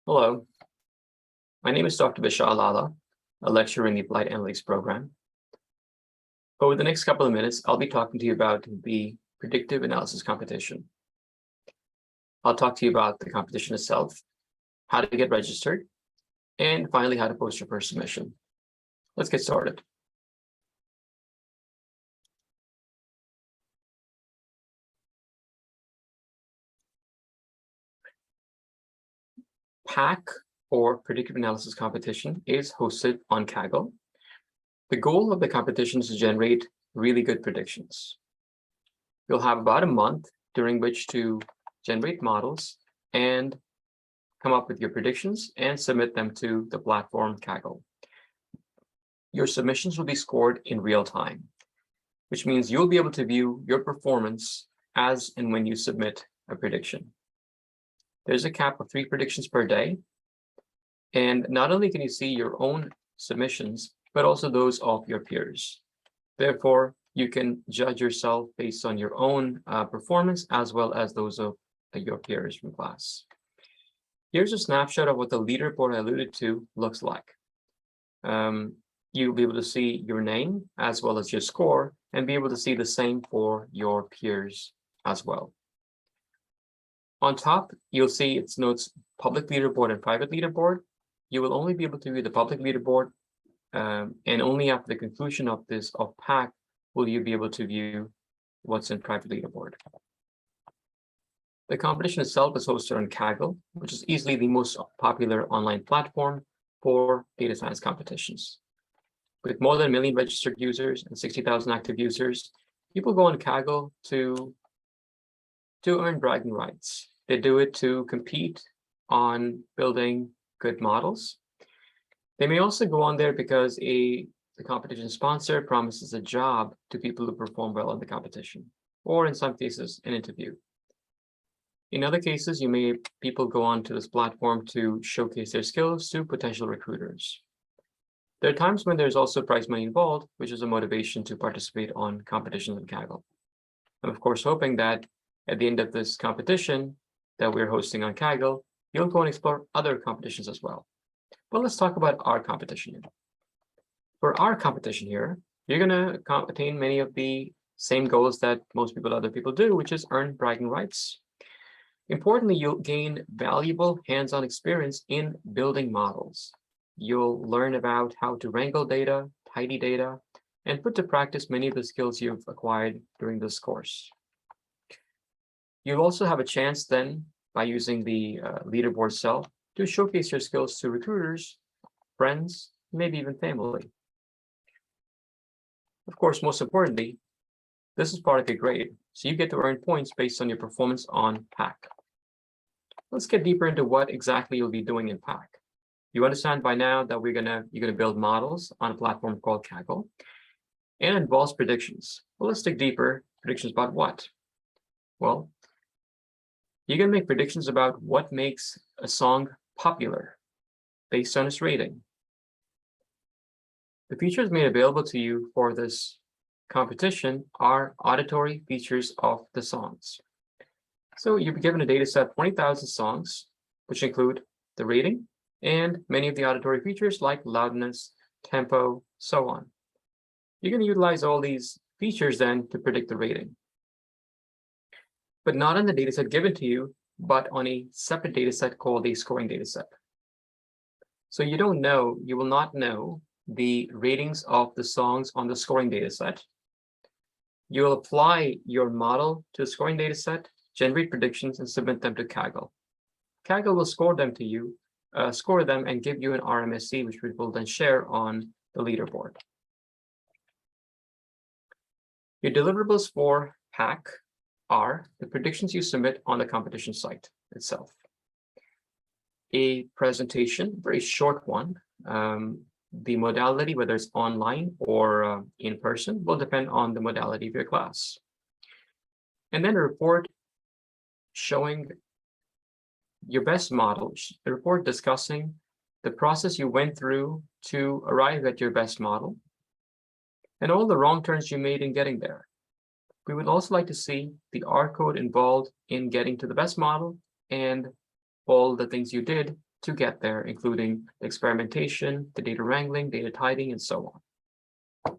Hello, my name is Dr. Vishal Lala, a lecturer in the Applied Analytics program. Over the next couple of minutes, I'll be talking to you about the predictive analysis competition. I'll talk to you about the competition itself, how to get registered, and finally, how to post your first submission. Let's get started. PAC, or Predictive Analysis Competition, is hosted on Kaggle. The goal of the competition is to generate really good predictions. You'll have about a month during which to generate models and come up with your predictions and submit them to the platform Kaggle. Your submissions will be scored in real time, which means you'll be able to view your performance as and when you submit a prediction. There's a cap of 3 predictions per day. And not only can you see your own submissions, but also those of your peers. Therefore, you can judge yourself based on your own performance as well as those of your peers from class. Here's a snapshot of what the leaderboard I alluded to looks like. You'll be able to see your name as well as your score and be able to see the same for your peers as well. On top, you'll see it notes public leaderboard and private leaderboard. You will only be able to view the public leaderboard, and only after the conclusion of PAC will you be able to view what's in private leaderboard. The competition itself is hosted on Kaggle, which is easily the most popular online platform for data science competitions. With more than 1 million registered users and 60,000 active users, people go on Kaggle to earn bragging rights. They do it to compete on building good models. They may also go on there because the competition sponsor promises a job to people who perform well in the competition, or in some cases, an interview. In other cases, people go on to this platform to showcase their skills to potential recruiters. There are times when there's also prize money involved, which is a motivation to participate on competitions in Kaggle. I'm of course hoping that at the end of this competition that we're hosting on Kaggle, you'll go and explore other competitions as well. But let's talk about our competition here. For our competition here, you're going to attain many of the same goals that most other people do, which is earn bragging rights. Importantly, you'll gain valuable hands-on experience in building models. You'll learn about how to wrangle data, tidy data, and put to practice many of the skills you've acquired during this course. You'll also have a chance then, by using the leaderboard itself, to showcase your skills to recruiters, friends, maybe even family. Of course, most importantly, this is part of your grade, so you get to earn points based on your performance on PAC. Let's get deeper into what exactly you'll be doing in PAC. You understand by now that you're gonna build models on a platform called Kaggle, and it involves predictions. Well, let's dig deeper. Predictions about what? Well, you're gonna make predictions about what makes a song popular based on its rating. The features made available to you for this competition are auditory features of the songs. So you'll be given a data set of 20,000 songs, which include the rating and many of the auditory features like loudness, tempo, so on. You're going to utilize all these features then to predict the rating. But not on the data set given to you, but on a separate data set called a scoring data set. So you will not know the ratings of the songs on the scoring data set. You'll apply your model to the scoring data set, generate predictions, and submit them to Kaggle. Kaggle will score them and give you an RMSE, which we will then share on the leaderboard. Your deliverables for PAC are the predictions you submit on the competition site itself. A presentation, very short one. The modality, whether it's online or in person, will depend on the modality of your class. And then a report showing your best model, a report discussing the process you went through to arrive at your best model and all the wrong turns you made in getting there. We would also like to see the R code involved in getting to the best model and all the things you did to get there, including the experimentation, the data wrangling, data tidying, and so on.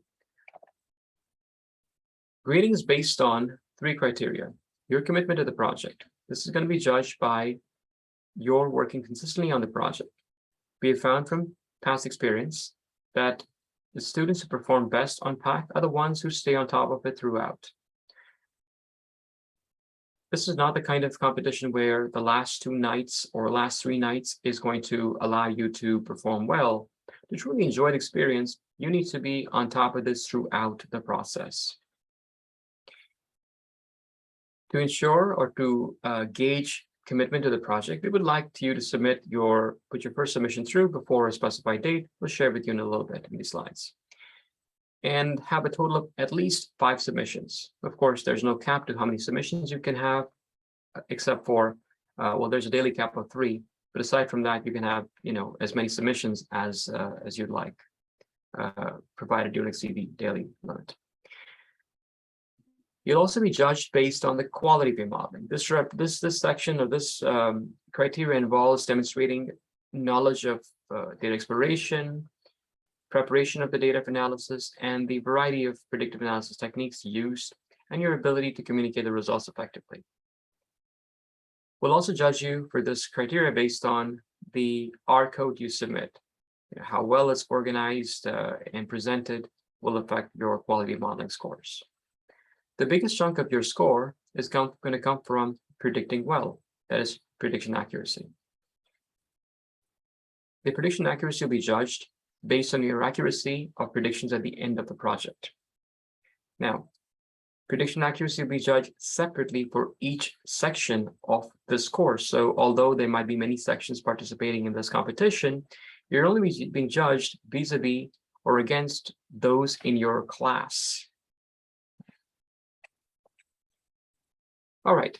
Grading is based on 3 criteria. Your commitment to the project. This is going to be judged by your working consistently on the project. We have found from past experience that the students who perform best on PAC are the ones who stay on top of it throughout. This is not the kind of competition where the last 2 nights or last 3 nights is going to allow you to perform well. To truly enjoy the experience, you need to be on top of this throughout the process. To ensure or to gauge commitment to the project, we would like you to put your first submission through before a specified date. We'll share with you in a little bit in these slides. And have a total of at least 5 submissions. Of course, there's no cap to how many submissions you can have, except for, well, there's a daily cap of 3. But aside from that, you can have, as many submissions as you'd like, provided you don't exceed the daily limit. You'll also be judged based on the quality of your modeling. This section of this criteria involves demonstrating knowledge of data exploration, preparation of the data for analysis, and the variety of predictive analysis techniques used, and your ability to communicate the results effectively. We'll also judge you for this criteria based on the R code you submit. How well it's organized and presented will affect your quality of modeling scores. The biggest chunk of your score is going to come from predicting well, that is prediction accuracy. The prediction accuracy will be judged based on your accuracy of predictions at the end of the project. Now, prediction accuracy will be judged separately for each section of this course. So although there might be many sections participating in this competition, you're only being judged vis-a-vis or against those in your class. All right,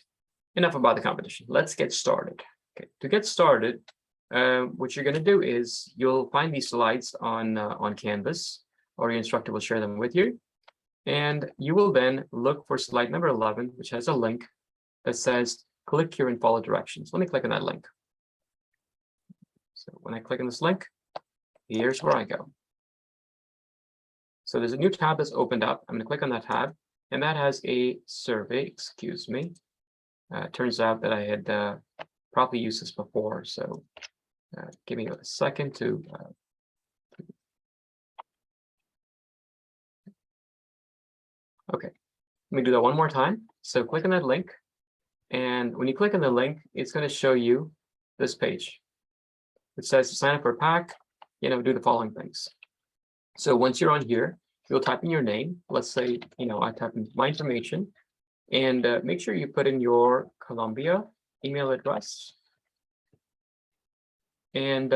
enough about the competition. Let's get started. Okay, to get started, what you're going to do is you'll find these slides on Canvas, or your instructor will share them with you. And you will then look for slide number 11, which has a link that says, click here and follow directions. Let me click on that link. So when I click on this link, here's where I go. So there's a new tab that's opened up. I'm going to click on that tab, and that has a survey, excuse me. Turns out that I had probably used this before, so give me a second to okay, let me do that one more time. So click on that link, and when you click on the link, it's going to show you this page. It says to sign up for PAC, do the following things. So once you're on here, you'll type in your name. Let's say, I type in my information, and make sure you put in your Columbia email address. And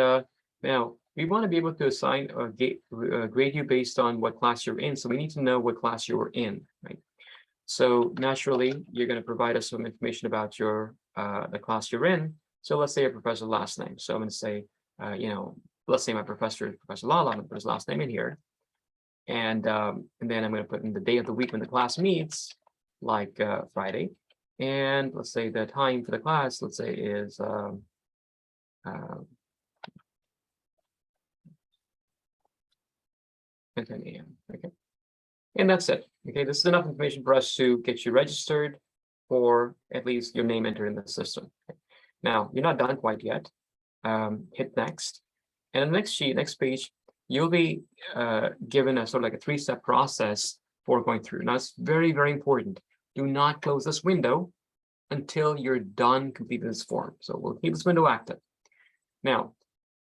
now we want to be able to assign or grade you based on what class you're in. So we need to know what class you were in, right? So naturally, you're going to provide us some information about the class you're in. So let's say a professor's last name. So I'm going to say, let's say my professor is Professor Lala. I'm going to put his last name in here. And then I'm going to put in the day of the week when the class meets, like Friday. And let's say the time for the class, let's say is 10 a.m. Okay, and that's it. Okay, this is enough information for us to get you registered, or at least your name entered in the system. Okay. Now you're not done quite yet. Hit next, and on the next page, you'll be given a sort of like a 3-step process for going through. Now it's very, very important. Do not close this window until you're done completing this form. So we'll keep this window active. Now,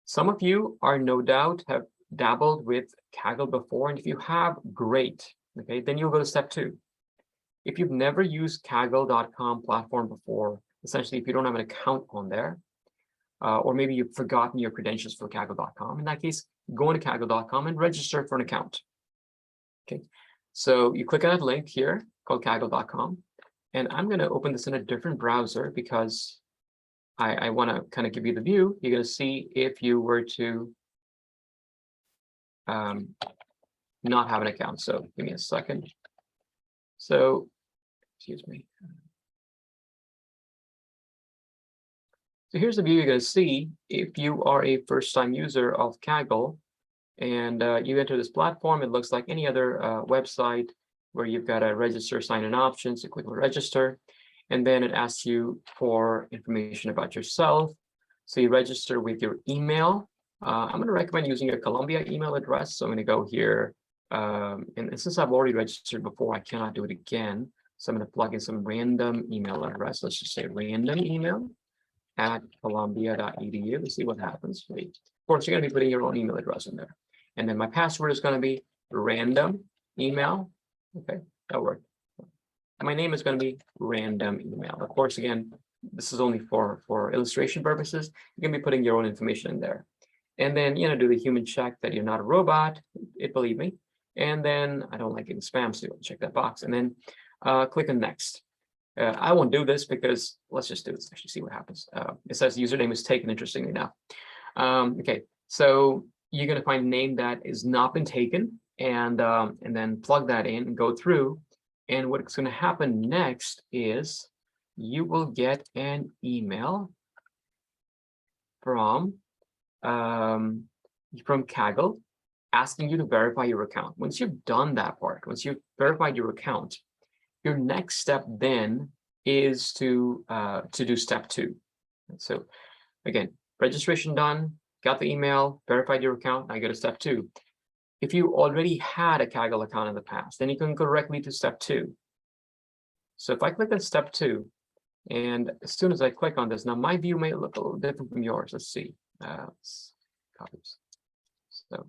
some of you are no doubt have dabbled with Kaggle before, and if you have, great. Okay, then you'll go to step 2. If you've never used Kaggle.com platform before, essentially if you don't have an account on there, or maybe you've forgotten your credentials for Kaggle.com, in that case, go into Kaggle.com and register for an account. Okay, so you click on that link here called Kaggle.com, and I'm going to open this in a different browser because I want to kind of give you the view. You're going to see if you were to not have an account. So give me a second. So, excuse me. So here's the view you're going to see if you are a first-time user of Kaggle and you enter this platform. It looks like any other website where you've got to register, sign-in options. You click on register, and then it asks you for information about yourself. So you register with your email. I'm going to recommend using a Columbia email address. So I'm going to go here. And since I've already registered before, I cannot do it again. So I'm going to plug in some random email address. Let's just say random email at columbia.edu to see what happens. Of course, you're going to be putting your own email address in there. And then my password is going to be random email. Okay, that worked. My name is going to be random email. Of course, again, this is only for illustration purposes. You can be putting your own information in there. And then, do the human check that you're not a robot. Believe me. And then I don't like getting spam, so you'll check that box. And then click on next. I won't do this because let's just do this, actually see what happens. It says username is taken, interestingly enough. Okay, so you're going to find a name that is not been taken and then plug that in and go through. And what's going to happen next is you will get an email from Kaggle asking you to verify your account. Once you've done that part, once you've verified your account, your next step then is to do step 2. So again, registration done, got the email, verified your account, now you go to step 2. If you already had a Kaggle account in the past, then you can go directly to step 2. So if I click on step 2, and as soon as I click on this, now my view may look a little different from yours. Let's see. Let's copy this. So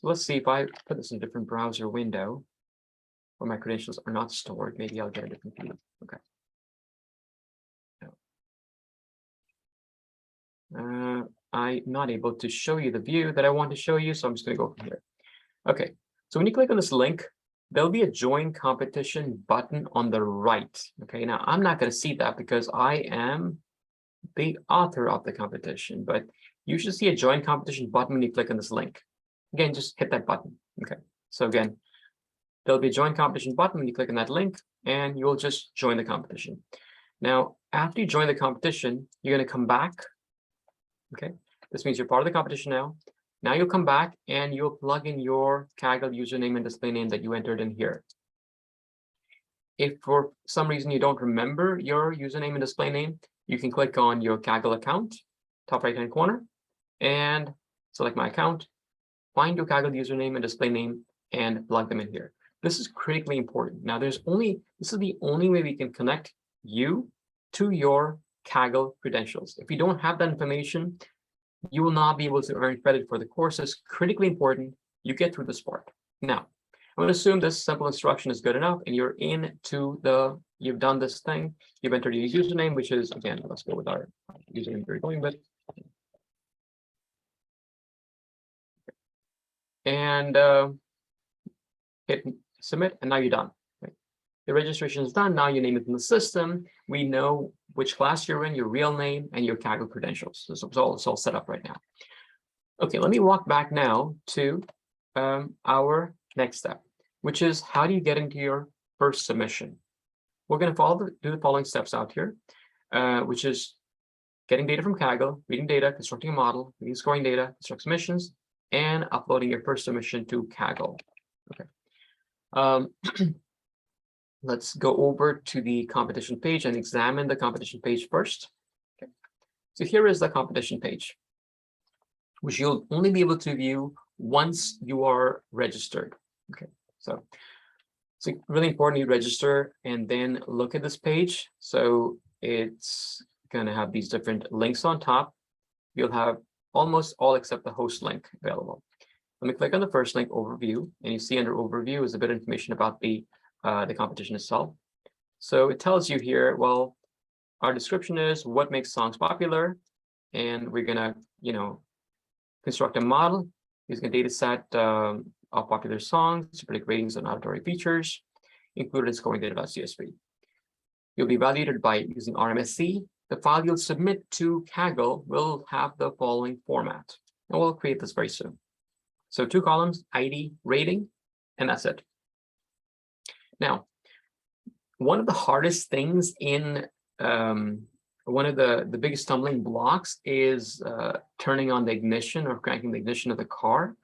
let's see if I put this in a different browser window where my credentials are not stored. Maybe I'll get a different view. Okay. I'm not able to show you the view that I want to show you, so I'm just going to go from here. Okay, so when you click on this link, there'll be a join competition button on the right. Okay, now I'm not going to see that because I am the author of the competition, but you should see a join competition button when you click on this link. Again, just hit that button. Okay, so again, there'll be a join competition button when you click on that link, and you'll just join the competition. Now, after you join the competition, you're going to come back. Okay, this means you're part of the competition now. Now you'll come back and you'll plug in your Kaggle username and display name that you entered in here. If for some reason you don't remember your username and display name, you can click on your Kaggle account, top right-hand corner, and select my account, find your Kaggle username and display name, and plug them in here. This is critically important. Now, this is the only way we can connect you to your Kaggle credentials. If you don't have that information, you will not be able to earn credit for the courses. Critically important, you get through this part. Now, I'm going to assume this simple instruction is good enough, and you've done this thing. You've entered your username, which is, again, let's go with our username we're going with. And hit submit, and now you're done. Right? The registration is done. Now your name is in the system. We know which class you're in, your real name, and your Kaggle credentials. So it's all set up right now. Okay, let me walk back now to our next step, which is how do you get into your first submission? We're going to do the following steps out here, which is getting data from Kaggle, reading data, constructing a model, reading scoring data, construct submissions, and uploading your first submission to Kaggle. Okay. Let's go over to the competition page and examine the competition page first. Okay. So here is the competition page, which you'll only be able to view once you are registered. Okay, so it's really important you register and then look at this page. So it's going to have these different links on top. You'll have almost all except the host link available. Let me click on the first link, overview, and you see under overview is a bit of information about the competition itself. So it tells you here, well, our description is what makes songs popular, and we're gonna, construct a model using a data set of popular songs to predict ratings on auditory features, included in scoring data.csv. You'll be evaluated by using RMSE. The file you'll submit to Kaggle will have the following format, and we'll create this very soon. So 2 columns, ID, rating, and that's it. Now, one of the hardest things in one of the biggest stumbling blocks is turning on the ignition or cranking the ignition of the car.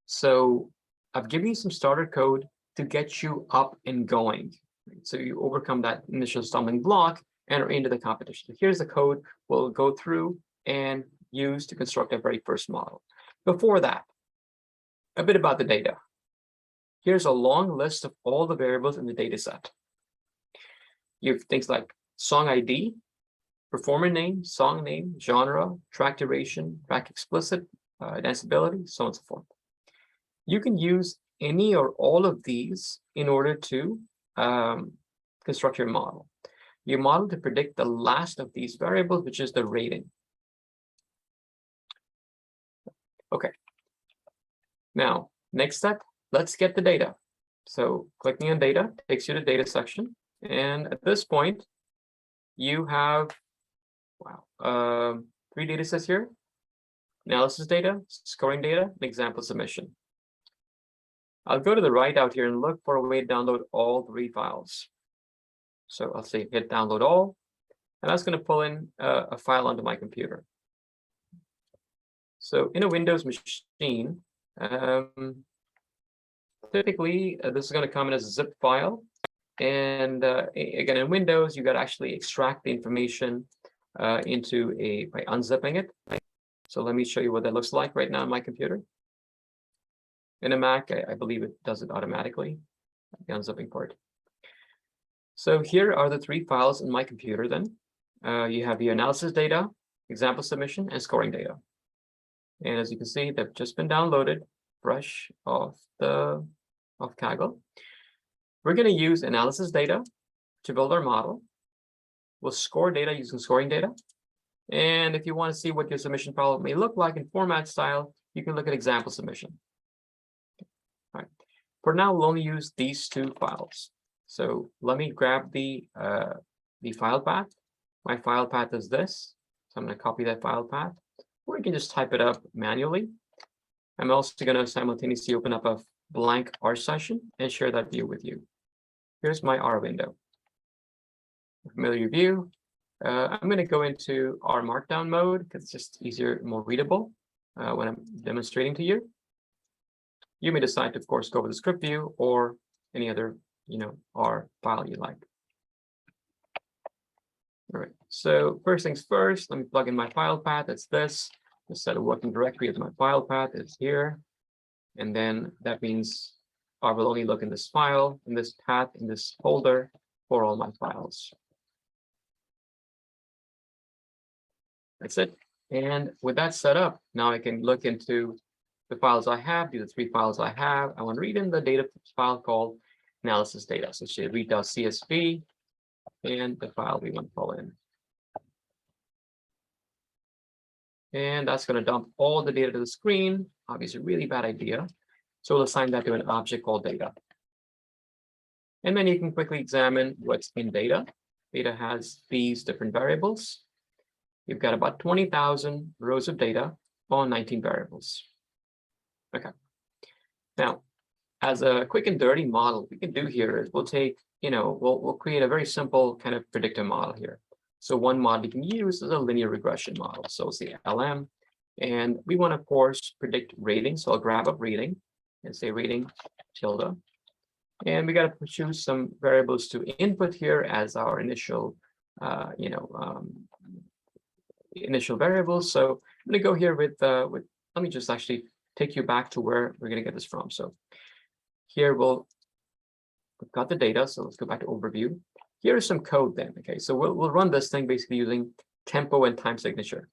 So I've given you some starter code to get you up and going. So you overcome that initial stumbling block and are into the competition. Here's the code we'll go through and use to construct our very first model. Before that, a bit about the data. Here's a long list of all the variables in the data set. You have things like song ID, performer name, song name, genre, track duration, track explicit, danceability, so on and so forth. You can use any or all of these in order to construct your model. Your model to predict the last of these variables, which is the rating. Okay. Now, next step, let's get the data. So clicking on data takes you to data section. And at this point, you have, wow, 3 data sets here: analysis data, scoring data, and example submission. I'll go to the right out here and look for a way to download all 3 files. So I'll say hit download all, and that's going to pull in a file onto my computer. So in a Windows machine, typically this is going to come in as a zip file. And again, in Windows, you got to actually extract the information by unzipping it. So let me show you what that looks like right now on my computer. In a Mac, I believe it does it automatically, the unzipping part. So here are the 3 files in my computer then. You have the analysis data, example submission, and scoring data. And as you can see, they've just been downloaded fresh off Kaggle. We're going to use analysis data to build our model. We'll score data using scoring data. And if you want to see what your submission file may look like in format style, you can look at example submission. All right. For now, we'll only use these 2 files. So let me grab the file path. My file path is this. So I'm going to copy that file path, or you can just type it up manually. I'm also going to simultaneously open up a blank R session and share that view with you. Here's my R window. A familiar view. I'm going to go into R Markdown mode because it's just easier, more readable when I'm demonstrating to you. You may decide to, of course, go with the script view or any other, R file you like. All right. So first things first, let me plug in my file path. It's this. The set of working directory of my file path is here. And then that means I will only look in this file, in this path, in this folder for all my files. That's it. And with that set up, now I can look into the files I have. These are 3 files I have. I want to read in the data file called analysis data. So say read.csv and the file we want to pull in. And that's going to dump all the data to the screen. Obviously, really bad idea. So we'll assign that to an object called data. And then you can quickly examine what's in data. Data has these different variables. You've got about 20,000 rows of data on 19 variables. Okay. Now, as a quick and dirty model, we can do here is we'll take, we'll create a very simple kind of predictive model here. So one model you can use is a linear regression model. So it's the LM. And we want to, of course, predict rating. So I'll grab up rating and say rating tilde. And we got to choose some variables to input here as our initial, initial variables. So I'm going to go here with, let me just actually take you back to where we're going to get this from. So here we've got the data. So let's go back to overview. Here's some code then. Okay, so we'll run this thing basically using tempo and time signature.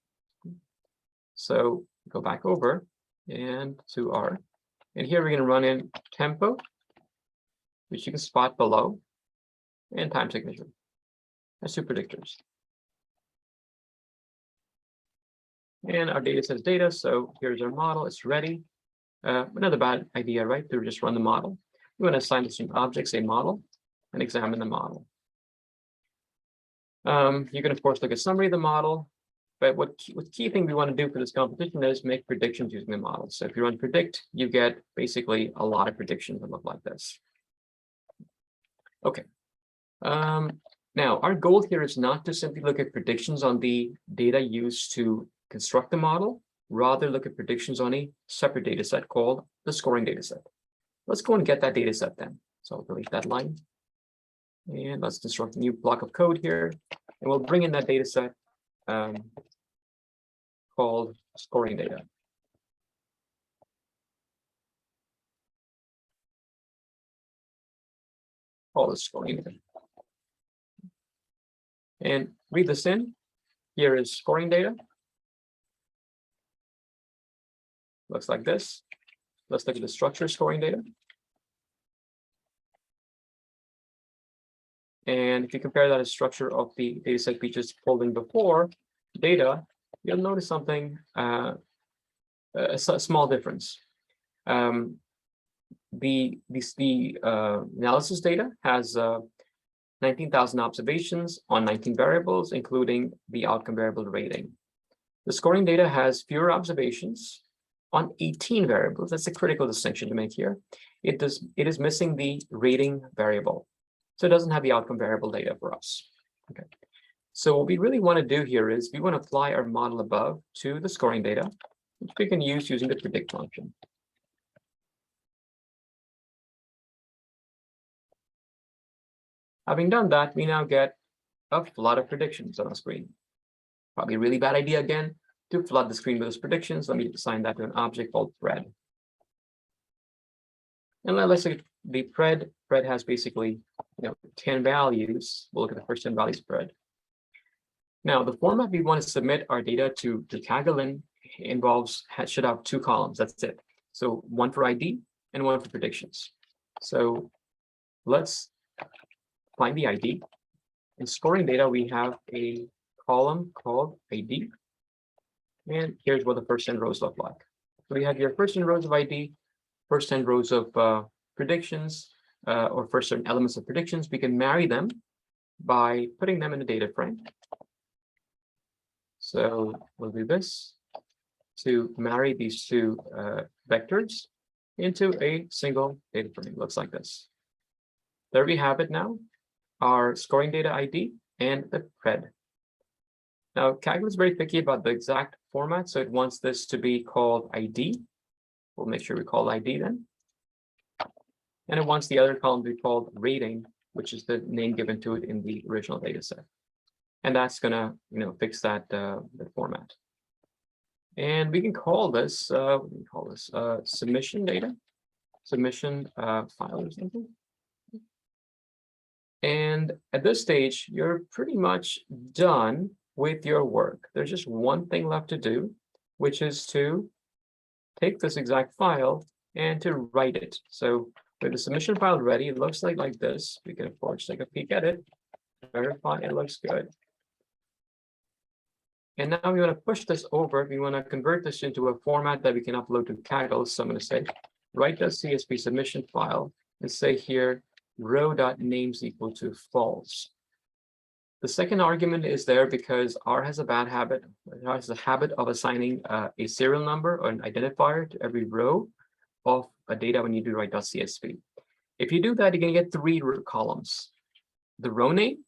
So go back over and to R. And here we're going to run in tempo, which you can spot below, and time signature as 2 predictors. And our data says data. So here's our model. It's ready. Another bad idea, right? To just run the model. We want to assign this to objects, a model, and examine the model. You can, of course, look at summary of the model. But what key thing we want to do for this competition is make predictions using the model. So if you run predict, you get basically a lot of predictions that look like this. Okay. Now, our goal here is not to simply look at predictions on the data used to construct the model, rather look at predictions on a separate data set called the scoring data set. Let's go and get that data set then. So I'll delete that line. And let's construct a new block of code here. And we'll bring in that data set called scoring data. Call this scoring data. And read this in. Here is scoring data. Looks like this. Let's look at the structure scoring data. And if you compare that to the structure of the data set we just pulled in before, data, you'll notice something, a small difference. The analysis data has 19,000 observations on 19 variables, including the outcome variable rating. The scoring data has fewer observations on 18 variables. That's a critical distinction to make here. It is missing the rating variable. So it doesn't have the outcome variable data for us. Okay. So what we really want to do here is we want to apply our model above to the scoring data, which we can use using the predict function. Having done that, we now get a flood of predictions on our screen. Probably a really bad idea again to flood the screen with those predictions. Let me assign that to an object called pred. And let's look at the pred. Pred has basically 10 values. We'll look at the first 10 values of pred. Now, the format we want to submit our data to Kaggle in should have 2 columns. That's it. So one for ID and one for predictions. So let's find the ID. In scoring data, we have a column called ID. And here's what the first 10 rows look like. So we have your first 10 rows of ID, first 10 rows of predictions, or first certain elements of predictions. We can marry them by putting them in a data frame. So we'll do this to marry these 2 vectors into a single data frame. Looks like this. There we have it now, our scoring data ID and the pred. Now, Kaggle is very picky about the exact format, so it wants this to be called ID. We'll make sure we call ID then. And it wants the other column to be called rating, which is the name given to it in the original data set. And that's gonna, fix that format. And we can call this, submission data, submission file or something. And at this stage, you're pretty much done with your work. There's just one thing left to do, which is to take this exact file and to write it. So with the submission file ready, it looks like this. We can, of course, take a peek at it, verify it looks good. And now we want to push this over. We want to convert this into a format that we can upload to Kaggle. So I'm going to say write.csv submission file and say here row.names equal to false. The second argument is there because R has a bad habit. It has a habit of assigning a serial number or an identifier to every row of a data when you do write.csv. If you do that, you're going to get 3 columns: the row name,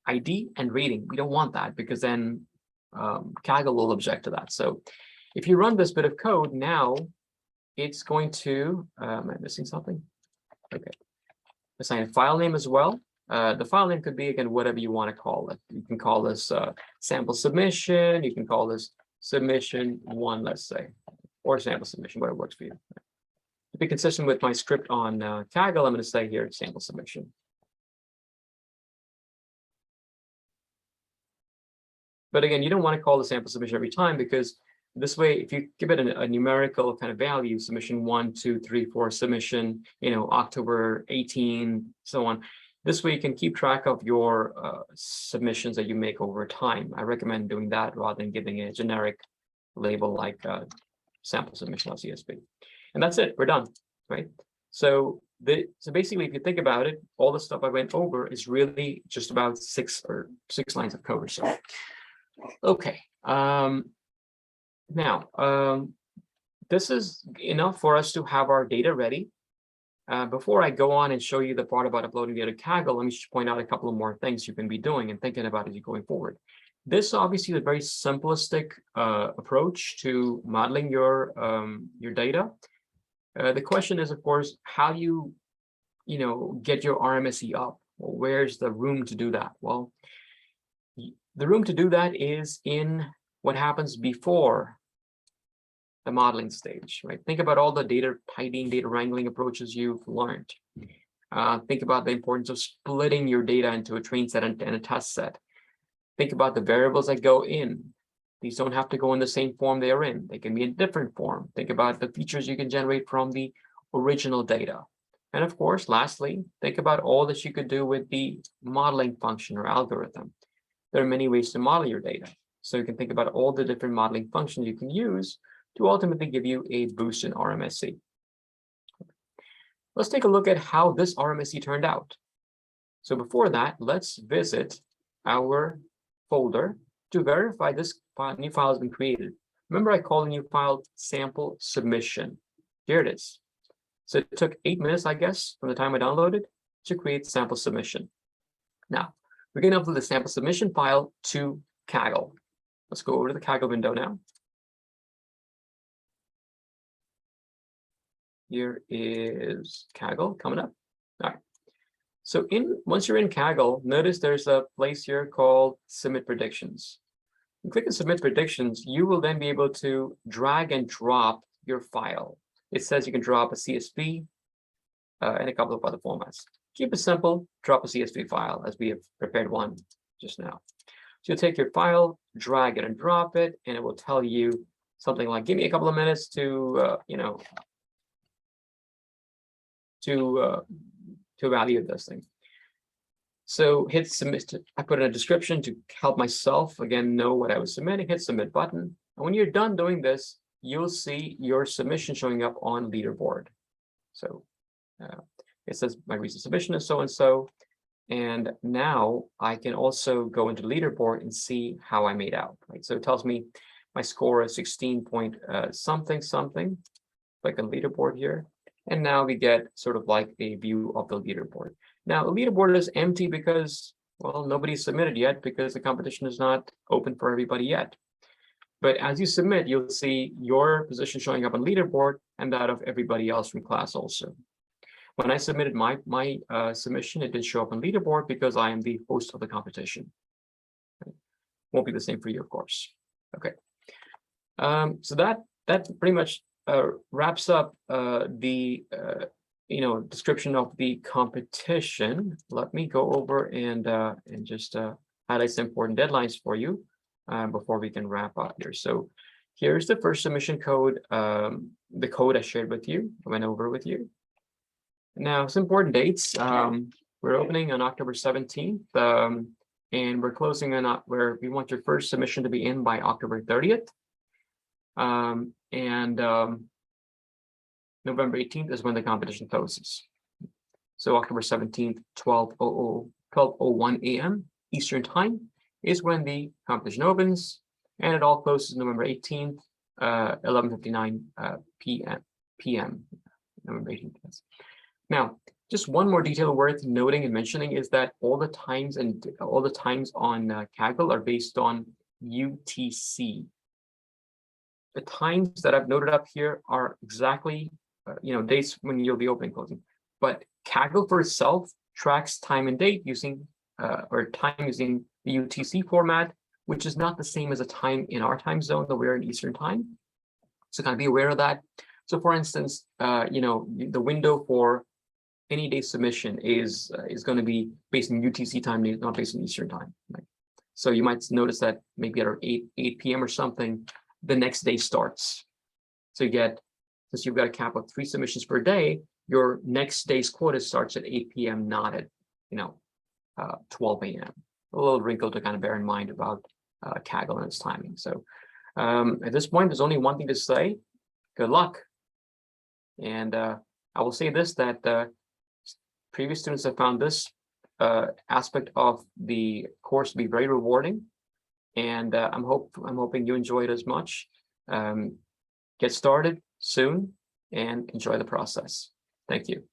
ID, and rating. We don't want that because then Kaggle will object to that. So if you run this bit of code now, it's going to, am I missing something? Okay. Assign a file name as well. The file name could be, again, whatever you want to call it. You can call this sample submission. You can call this submission 1, let's say, or sample submission, whatever works for you. To be consistent with my script on Kaggle, I'm going to say here sample submission. But again, you don't want to call the sample submission every time because this way, if you give it a numerical kind of value, submission 1, 2, 3, 4, submission, October 18, so on. This way you can keep track of your submissions that you make over time. I recommend doing that rather than giving a generic label like sample submission.csv. And that's it, we're done, right? So basically, if you think about it, all the stuff I went over is really just about 6 lines of code or so. Okay, now, this is enough for us to have our data ready Before I go on and show you the part about uploading data to Kaggle, let me just point out a couple of more things you can be doing and thinking about as you're going forward. This obviously is a very simplistic approach to modeling your data. The question is, of course, how you get your RMSE up. Well, where's the room to do that? Well, the room to do that is in what happens before the modeling stage, right? Think about all the data tidying, data wrangling approaches you've learned. Think about the importance of splitting your data into a train set and a test set. Think about the variables that go in. These don't have to go in the same form they are in. They can be in different form. Think about the features you can generate from the original data. And of course, lastly, think about all that you could do with the modeling function or algorithm. There are many ways to model your data. So you can think about all the different modeling functions you can use to ultimately give you a boost in RMSE. Let's take a look at how this RMSE turned out. So before that, let's visit our folder to verify this new file has been created. Remember, I called the new file sample submission. Here it is. So it took 8 minutes, I guess, from the time I downloaded to create sample submission. Now, we're going to upload the sample submission file to Kaggle. Let's go over to the Kaggle window now. Here is Kaggle coming up. All right. So once you're in Kaggle, notice there's a place here called Submit Predictions. You click on Submit Predictions, you will then be able to drag and drop your file. It says you can drop a CSV and a couple of other formats. Keep it simple, drop a CSV file as we have prepared one just now. So you'll take your file, drag it and drop it, and it will tell you something like, give me a couple of minutes to evaluate this thing. So hit submit. I put in a description to help myself again know what I was submitting. Hit submit button. And when you're done doing this, you'll see your submission showing up on leaderboard. So it says my recent submission is so and so. And now I can also go into leaderboard and see how I made out. Right. So it tells me my score is 16 point something. Click on leaderboard here. And now we get sort of like a view of the leaderboard. Now, the leaderboard is empty because, well, nobody submitted yet because the competition is not open for everybody yet. But as you submit, you'll see your position showing up on leaderboard and that of everybody else from class also. When I submitted my submission, it did show up on leaderboard because I am the host of the competition. Won't be the same for you, of course. Okay. So that pretty much wraps up the description of the competition. Let me go over and just highlight some important deadlines for you before we can wrap up here. So here's the first submission code, the code I shared with you, I went over with you. Now, some important dates. We're opening on October 17th, and we're closing on where we want your first submission to be in by October 30th. November 18th is when the competition closes. So October 17th, 12:01 a.m. Eastern Time is when the competition opens, and it all closes November 18th, 11:59 p.m. November 18th. Yes. Now, just one more detail worth noting and mentioning is that all the times on Kaggle are based on UTC. The times that I've noted up here are exactly dates when you'll be opening and closing. But Kaggle for itself tracks time and date using the UTC format, which is not the same as a time in our time zone that we're in Eastern Time. So kind of be aware of that. So for instance, the window for any day submission is going to be based on UTC time, not based on Eastern Time. Right? So you might notice that maybe at 8 p.m. or something, the next day starts. So since you've got a cap of 3 submissions per day, your next day's quota starts at 8 p.m., not at 12 a.m. A little wrinkle to kind of bear in mind about Kaggle and its timing. So at this point, there's only one thing to say: good luck. And I will say this, that previous students have found this aspect of the course to be very rewarding. And I'm hoping you enjoy it as much. Get started soon and enjoy the process. Thank you.